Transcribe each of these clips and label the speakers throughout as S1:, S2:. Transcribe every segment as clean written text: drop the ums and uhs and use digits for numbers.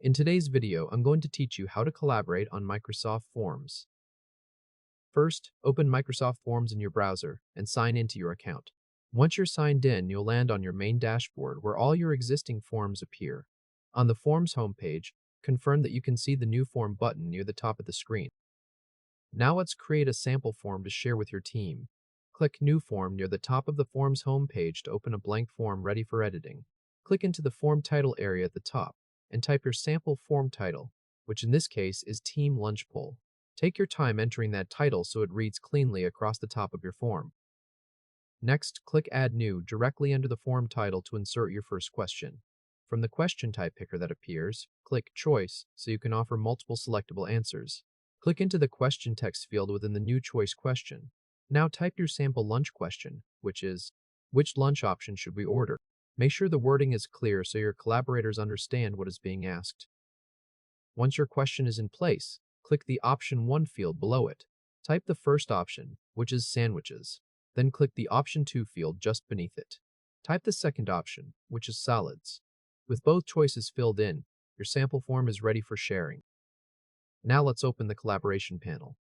S1: In today's video, I'm going to teach you how to collaborate on Microsoft Forms. First, open Microsoft Forms in your browser and sign into your account. Once you're signed in, you'll land on your main dashboard where all your existing forms appear. On the Forms homepage, confirm that you can see the New Form button near the top of the screen. Now let's create a sample form to share with your team. Click New Form near the top of the Forms homepage to open a blank form ready for editing. Click into the form title area at the top and type your sample form title, which in this case is Team Lunch Poll. Take your time entering that title so it reads cleanly across the top of your form. Next, click Add New directly under the form title to insert your first question. From the question type picker that appears, click Choice so you can offer multiple selectable answers. Click into the question text field within the new choice question. Now type your sample lunch question, which is, which lunch option should we order? Make sure the wording is clear so your collaborators understand what is being asked. Once your question is in place, click the Option 1 field below it. Type the first option, which is sandwiches. Then click the Option 2 field just beneath it. Type the second option, which is salads. With both choices filled in, your sample form is ready for sharing. Now let's open the collaboration panel.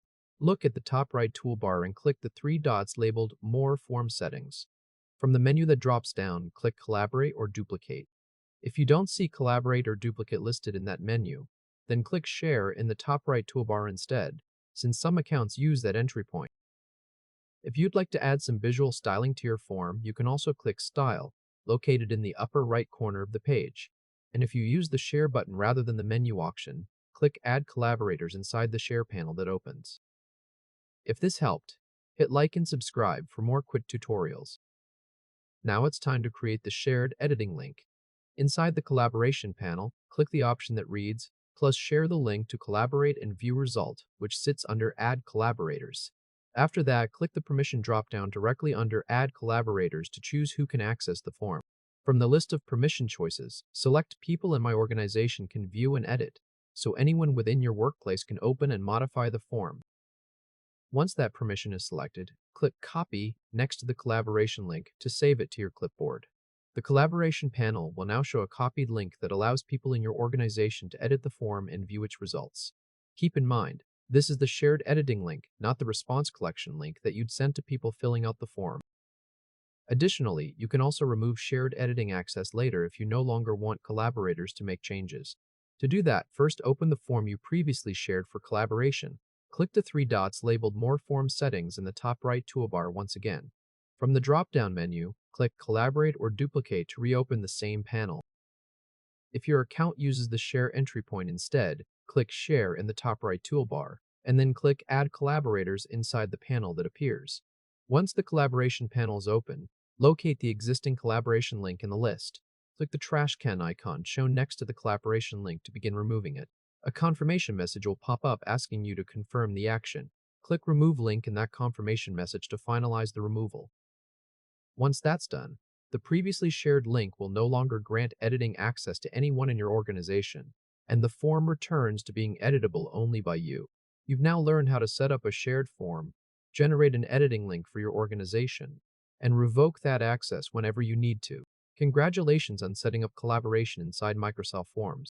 S1: Look at the top right toolbar and click the three dots labeled More Form Settings. From the menu that drops down, click Collaborate or Duplicate. If you don't see Collaborate or Duplicate listed in that menu, then click Share in the top right toolbar instead, since some accounts use that entry point. If you'd like to add some visual styling to your form, you can also click Style, located in the upper right corner of the page. And if you use the Share button rather than the menu option, click Add Collaborators inside the Share panel that opens. If this helped, hit like and subscribe for more quick tutorials. Now it's time to create the shared editing link. Inside the collaboration panel, click the option that reads, plus share the link to collaborate and view result, which sits under Add Collaborators. After that, click the permission dropdown directly under Add Collaborators to choose who can access the form. From the list of permission choices, select People in my organization can view and edit, so anyone within your workplace can open and modify the form. Once that permission is selected, click Copy next to the collaboration link to save it to your clipboard. The collaboration panel will now show a copied link that allows people in your organization to edit the form and view its results. Keep in mind, this is the shared editing link, not the response collection link that you'd send to people filling out the form. Additionally, you can also remove shared editing access later if you no longer want collaborators to make changes. To do that, first open the form you previously shared for collaboration. Click the three dots labeled More Form Settings in the top right toolbar once again. From the drop-down menu, click Collaborate or Duplicate to reopen the same panel. If your account uses the Share entry point instead, click Share in the top right toolbar, and then click Add Collaborators inside the panel that appears. Once the collaboration panel is open, locate the existing collaboration link in the list. Click the trash can icon shown next to the collaboration link to begin removing it. A confirmation message will pop up asking you to confirm the action. Click Remove link in that confirmation message to finalize the removal. Once that's done, the previously shared link will no longer grant editing access to anyone in your organization, and the form returns to being editable only by you. You've now learned how to set up a shared form, generate an editing link for your organization, and revoke that access whenever you need to. Congratulations on setting up collaboration inside Microsoft Forms.